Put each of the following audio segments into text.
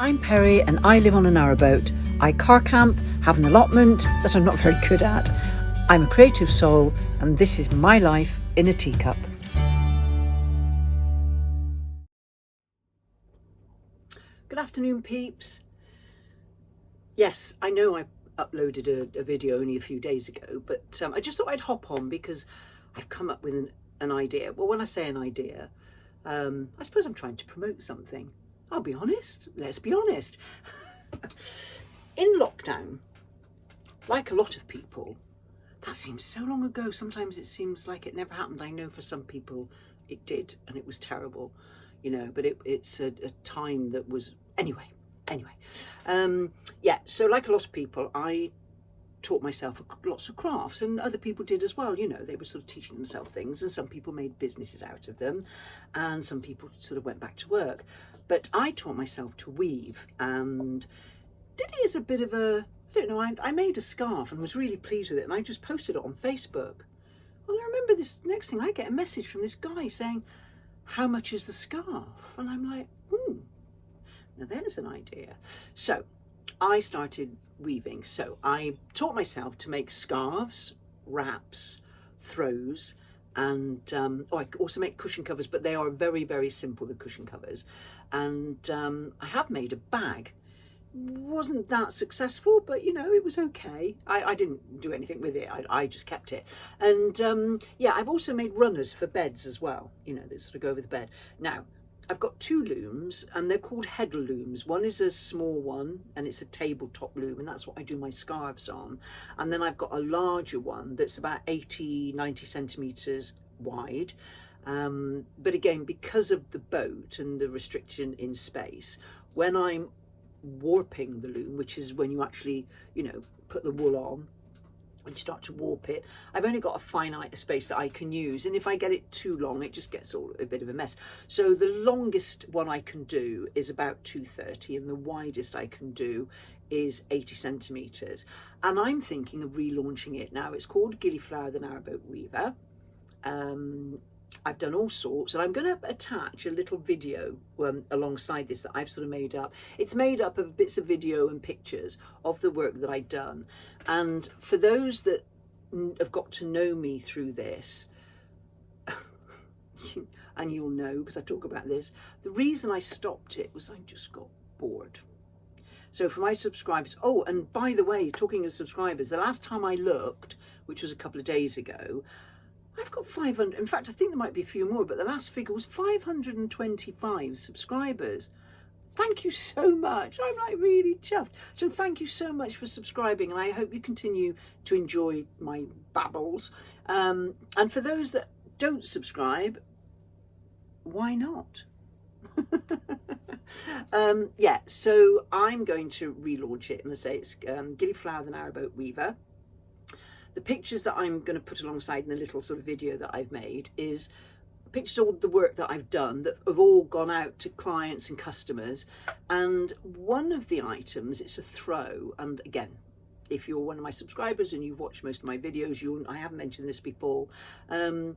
I'm Perry and I live on a narrowboat. I car camp, have an allotment that I'm not very good at. I'm a creative soul and this is my life in a teacup. Good afternoon, peeps. Yes, I know I uploaded a video only a few days ago, but I just thought I'd hop on because I've come up with an idea. Well, when I say an idea, I suppose I'm trying to promote something. I'll be honest, let's be honest. In lockdown, like a lot of people, that seems so long ago. Sometimes it seems like it never happened. I know for some people it did and it was terrible, you know, but it's a time that was, anyway. Yeah, so like a lot of people, I taught myself lots of crafts, and other people did as well. You know, they were sort of teaching themselves things, and some people made businesses out of them, and some people sort of went back to work. But I taught myself to weave and did it as a bit of a, I don't know, I made a scarf and was really pleased with it, and I just posted it on Facebook. Well, I remember this next thing, I get a message from this guy saying, how much is the scarf? And I'm like, now there's an idea. So I started weaving. So I taught myself to make scarves, wraps, throws, and I also make cushion covers, but they are very, very simple, the cushion covers. And I have made a bag. Wasn't that successful, but you know, it was okay. I didn't do anything with it. I just kept it. And yeah, I've also made runners for beds as well, you know, that sort of go over the bed. Now, I've got two looms and they're called header looms. One is a small one and it's a tabletop loom, and that's what I do my scarves on. And then I've got a larger one that's about 80-90 centimeters wide. But again, because of the boat and the restriction in space, when I'm warping the loom, which is when you actually, you know, put the wool on and start to warp it, I've only got a finite space that I can use, and if I get it too long it just gets all a bit of a mess. So the longest one I can do is about 230 and the widest I can do is 80 centimeters, and I'm thinking of relaunching it now. It's called Gillyflower the Narrowboat Weaver. I've done all sorts, and I'm going to attach a little video alongside this that I've sort of made up. It's made up of bits of video and pictures of the work that I've done. And for those that have got to know me through this, and you'll know because I talk about this, the reason I stopped it was I just got bored. So for my subscribers, oh, and by the way, talking of subscribers, the last time I looked, which was a couple of days ago, I've got 500, in fact, I think there might be a few more, but the last figure was 525 subscribers. Thank you so much. I'm like really chuffed. So thank you so much for subscribing, and I hope you continue to enjoy my babbles. And for those that don't subscribe, why not? Yeah, so I'm going to relaunch it, and I say it's Gillyflower the Narrowboat Weaver. The pictures that I'm going to put alongside in the little sort of video that I've made is pictures of all the work that I've done that have all gone out to clients and customers. And one of the items, it's a throw. And again, if you're one of my subscribers and you've watched most of my videos, I haven't mentioned this before. The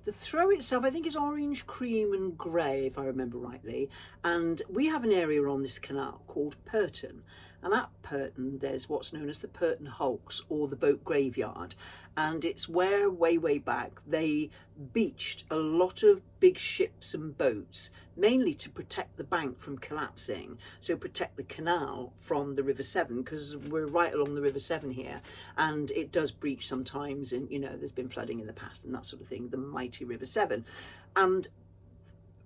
throw itself, I think, is orange, cream and grey, if I remember rightly. And we have an area on this canal called Purton. And at Purton, there's what's known as the Purton Hulks, or the boat graveyard. And it's where, way back, they beached a lot of big ships and boats, mainly to protect the bank from collapsing. So protect the canal from the River Severn, because we're right along the River Severn here. And it does breach sometimes, and, you know, there's been flooding in the past and that sort of thing, the mighty River Severn. And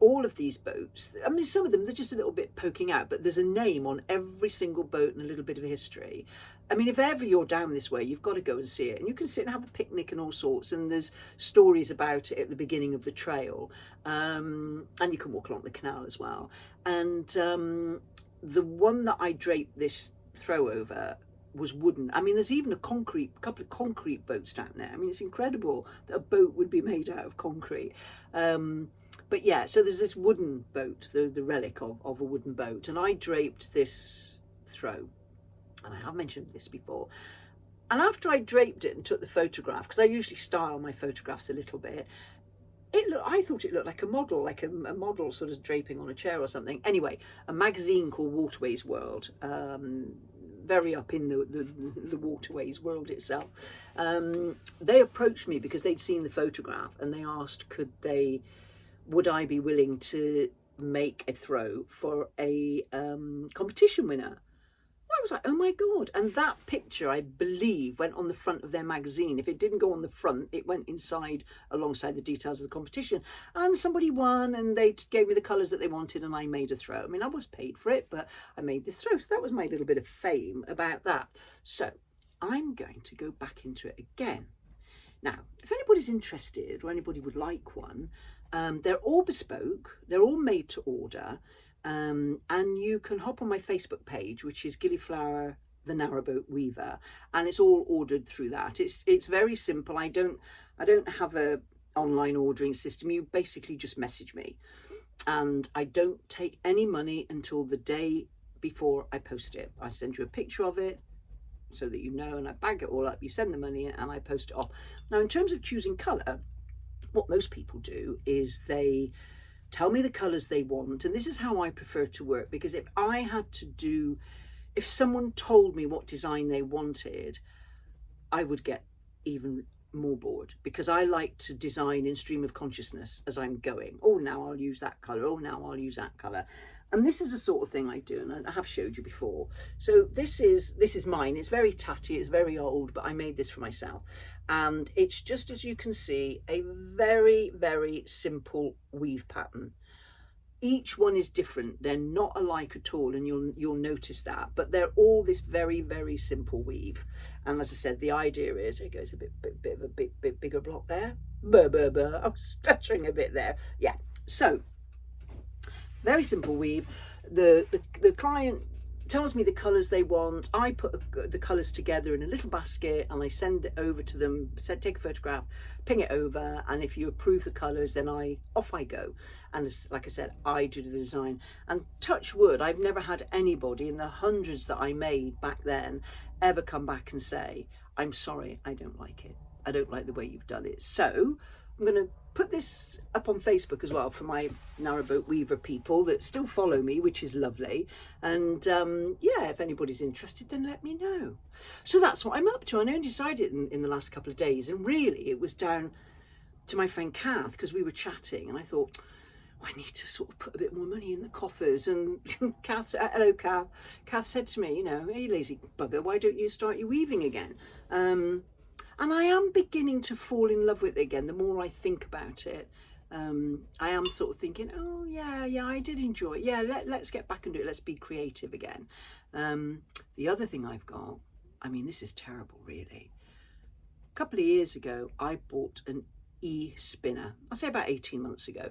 all of these boats, I mean, some of them, they're just a little bit poking out, but there's a name on every single boat and a little bit of history. I mean, if ever you're down this way, you've got to go and see it. And you can sit and have a picnic and all sorts. And there's stories about it at the beginning of the trail. And you can walk along the canal as well. And the one that I draped this throw over was wooden. I mean, there's even a couple of concrete boats down there. I mean, it's incredible that a boat would be made out of concrete. But yeah, so there's this wooden boat, the relic of a wooden boat, and I draped this throw, and I have mentioned this before. And after I draped it and took the photograph, because I usually style my photographs a little bit, I thought it looked like a model, like a model sort of draping on a chair or something. Anyway, a magazine called Waterways World, very up in the waterways world itself. They approached me because they'd seen the photograph, and they asked, would I be willing to make a throw for a competition winner? I was like, oh my God. And that picture, I believe, went on the front of their magazine. If it didn't go on the front, it went inside alongside the details of the competition. And somebody won, and they gave me the colours that they wanted, and I made a throw. I mean, I was paid for it, but I made the throw. So that was my little bit of fame about that. So I'm going to go back into it again. Now, if anybody's interested or anybody would like one, they're all bespoke. They're all made to order. And you can hop on my Facebook page, which is Gillyflower the Narrowboat Weaver, and it's all ordered through that. It's very simple. I don't have a online ordering system. You basically just message me, and I don't take any money until the day before I post it. I send you a picture of it so that you know, and I bag it all up. You send the money in, and I post it off. Now, in terms of choosing colour, what most people do is they tell me the colours they want, and this is how I prefer to work, because if someone told me what design they wanted, I would get even more bored, because I like to design in stream of consciousness as I'm going. Oh, now I'll use that colour. Oh, now I'll use that colour. And this is the sort of thing I do, and I have showed you before. So this is mine. It's very tatty, it's very old, but I made this for myself. And it's just, as you can see, a very, very simple weave pattern. Each one is different. They're not alike at all, and you'll notice that. But they're all this very, very simple weave. And as I said, the idea is, it goes a bit of a bit bigger block there. I was stuttering a bit there. Yeah. So very simple weave. The client tells me the colours they want. I put the colours together in a little basket, and I send it over to them. Take a photograph, ping it over, and if you approve the colours, then off I go. And like I said, I do the design. And touch wood, I've never had anybody in the hundreds that I made back then ever come back and say, I'm sorry, I don't like it. I don't like the way you've done it. So I'm going to put this up on Facebook as well for my Narrowboat Weaver people that still follow me, which is lovely. And yeah, if anybody's interested, then let me know. So that's what I'm up to. I only decided in the last couple of days, and really it was down to my friend Kath, because we were chatting, and I thought, I need to sort of put a bit more money in the coffers. And Kath said, hello Kath. Kath said to me, hey lazy bugger, why don't you start your weaving again? And I am beginning to fall in love with it again. The more I think about it, I am sort of thinking, oh yeah, I did enjoy it. Yeah, let's get back and do it. Let's be creative again. The other thing I've got, I mean, this is terrible really. A couple of years ago, I bought an e-spinner. I'll say about 18 months ago.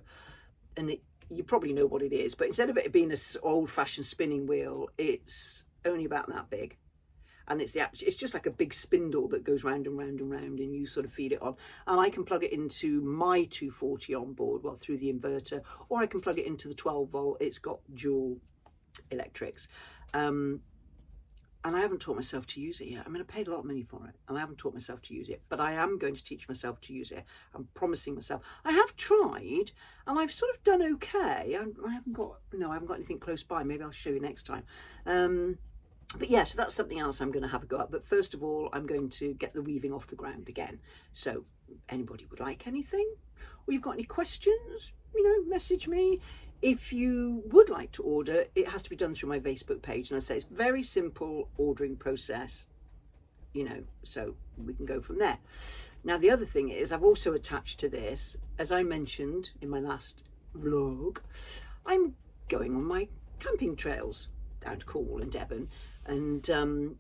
And you probably know what it is, but instead of it being an old-fashioned spinning wheel, it's only about that big. And it's just like a big spindle that goes round and round and round, and you sort of feed it on. And I can plug it into my 240 on board, well, through the inverter, or I can plug it into the 12 volt. It's got dual electrics. And I haven't taught myself to use it yet. I mean, I paid a lot of money for it, and I haven't taught myself to use it, but I am going to teach myself to use it. I'm promising myself. I have tried, and I've sort of done okay. I haven't got anything close by. Maybe I'll show you next time. But yeah, so that's something else I'm going to have a go at. But first of all, I'm going to get the weaving off the ground again. So anybody would like anything, or you've got any questions, message me. If you would like to order, it has to be done through my Facebook page. And I say it's very simple ordering process, so we can go from there. Now, the other thing is, I've also attached to this, as I mentioned in my last vlog, I'm going on my camping trails down to Cornwall and Devon. And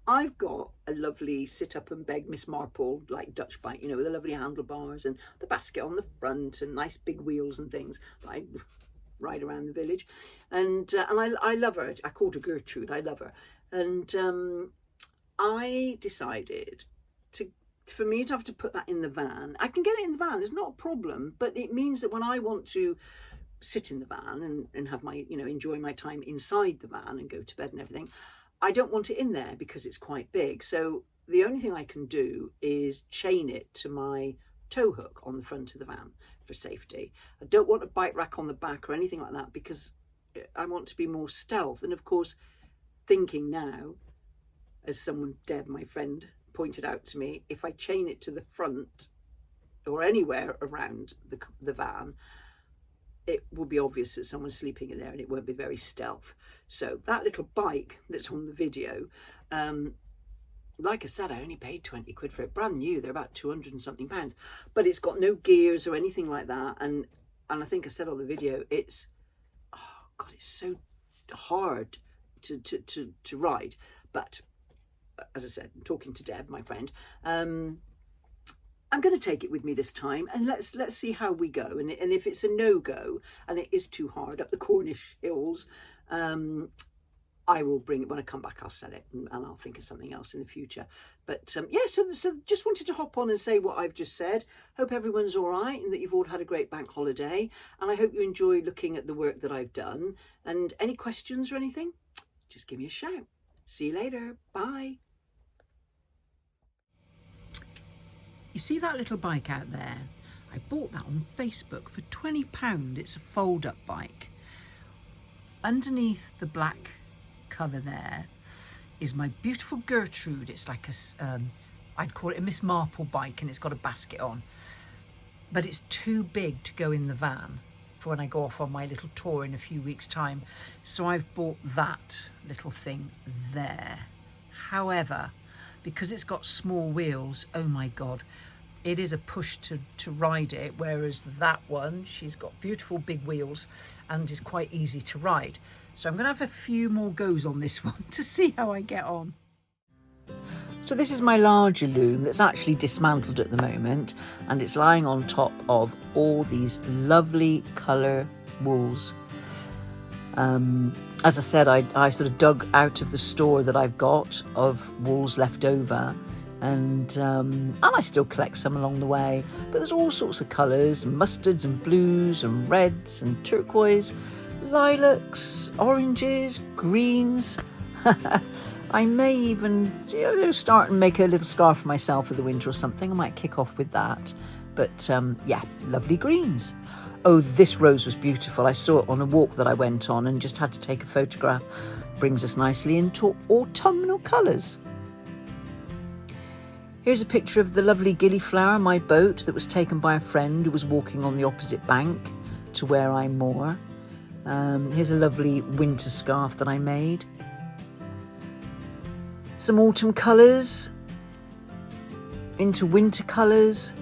I've got a lovely sit up and beg Miss Marple, like Dutch bike, with the lovely handlebars and the basket on the front and nice big wheels and things that I ride around the village. And I love her. I called her Gertrude. I love her. And I decided for me to have to put that in the van. I can get it in the van. It's not a problem. But it means that when I want to sit in the van and have my, enjoy my time inside the van and go to bed and everything, I don't want it in there because it's quite big. So the only thing I can do is chain it to my tow hook on the front of the van for safety. I don't want a bike rack on the back or anything like that, because I want to be more stealth. And of course, thinking now, as someone, Deb, my friend, pointed out to me, if I chain it to the front or anywhere around the van, it will be obvious that someone's sleeping in there and it won't be very stealth. So that little bike that's on the video, like I said, I only paid 20 quid for it, brand new. They're about 200 and something pounds, but it's got no gears or anything like that. And I think I said on the video, it's, oh God, it's so hard to ride. But as I said, I'm talking to Deb, my friend, I'm going to take it with me this time, and let's see how we go. And if it's a no-go and it is too hard up the Cornish hills, I will bring it when I come back. I'll sell it, and I'll think of something else in the future. But yeah, so just wanted to hop on and say what I've just said. Hope everyone's all right and that you've all had a great bank holiday. And I hope you enjoy looking at the work that I've done. And any questions or anything, just give me a shout. See you later. Bye. You see that little bike out there? I bought that on Facebook for £20. It's a fold-up bike. Underneath the black cover there is my beautiful Gertrude. It's like a, I'd call it a Miss Marple bike, and it's got a basket on. But it's too big to go in the van for when I go off on my little tour in a few weeks' time. So I've bought that little thing there. However, because it's got small wheels, oh my God, it is a push to ride it, whereas that one, she's got beautiful big wheels and is quite easy to ride. So I'm going to have a few more goes on this one to see how I get on. So this is my larger loom that's actually dismantled at the moment, and it's lying on top of all these lovely colour wools. As I said, I sort of dug out of the store that I've got of wools left over, and I still collect some along the way, but there's all sorts of colours, mustards and blues and reds and turquoise, lilacs, oranges, greens. I may even start and make a little scarf for myself for the winter or something. I might kick off with that. But yeah, lovely greens. Oh, this rose was beautiful. I saw it on a walk that I went on and just had to take a photograph. Brings us nicely into autumnal colours. Here's a picture of the lovely gillyflower, my boat, that was taken by a friend who was walking on the opposite bank to where I moor. Here's a lovely winter scarf that I made. Some autumn colours into winter colours,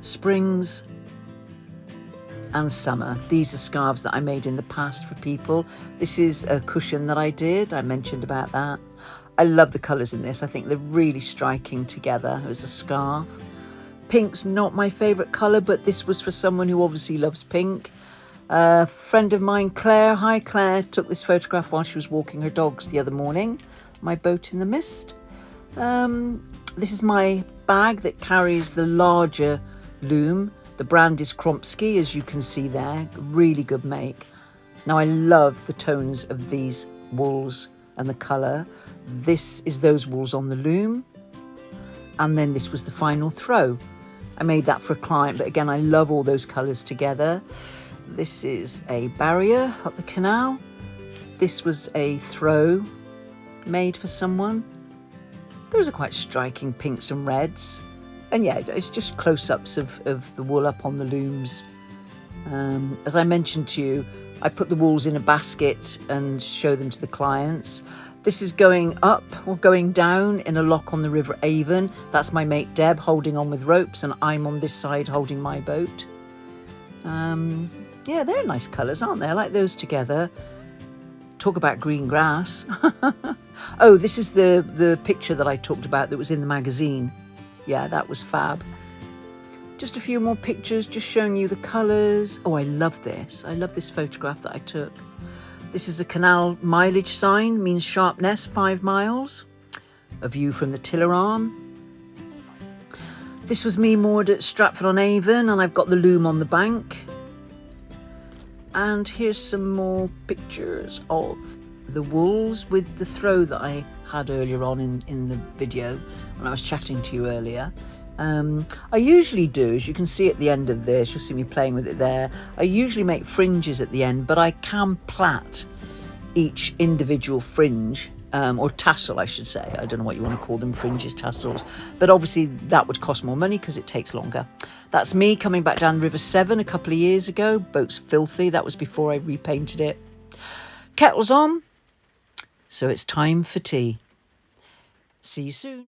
springs and summer. These are scarves that I made in the past for people. This is a cushion that I did. I mentioned about that. I love the colours in this. I think they're really striking together as a scarf. Pink's not my favourite colour, but this was for someone who obviously loves pink. A friend of mine, Claire, hi Claire, took this photograph while she was walking her dogs the other morning. My boat in the mist. This is my bag that carries the larger loom. The brand is Kromsky, as you can see there. Really good make. Now I love the tones of these wools and the colour. This is those wools on the loom. And then this was the final throw. I made that for a client, but again, I love all those colours together. This is a barrier up the canal. This was a throw made for someone. Those are quite striking pinks and reds. And yeah, it's just close-ups of the wool up on the looms. As I mentioned to you, I put the wools in a basket and show them to the clients. This is going up or going down in a lock on the River Avon. That's my mate Deb holding on with ropes, and I'm on this side holding my boat. Yeah, they're nice colours, aren't they? I like those together. Talk about green grass. Oh, this is the picture that I talked about that was in the magazine. Yeah, that was fab. Just a few more pictures, just showing you the colours. Oh, I love this. I love this photograph that I took. This is a Canal mileage sign, means Sharpness, 5 miles. A view from the tiller arm. This was me moored at Stratford-on-Avon, and I've got the loom on the bank. And here's some more pictures of the wools with the throw that I had earlier on in the video when I was chatting to you earlier. I usually do, as you can see at the end of this, you'll see me playing with it there. I usually make fringes at the end, but I can plait each individual fringe, or tassel I should say. I don't know what you want to call them, fringes, tassels, but obviously that would cost more money because it takes longer. That's me coming back down the River Severn a couple of years ago. Boat's filthy. That was before I repainted it. Kettle's on, so it's time for tea. See you soon.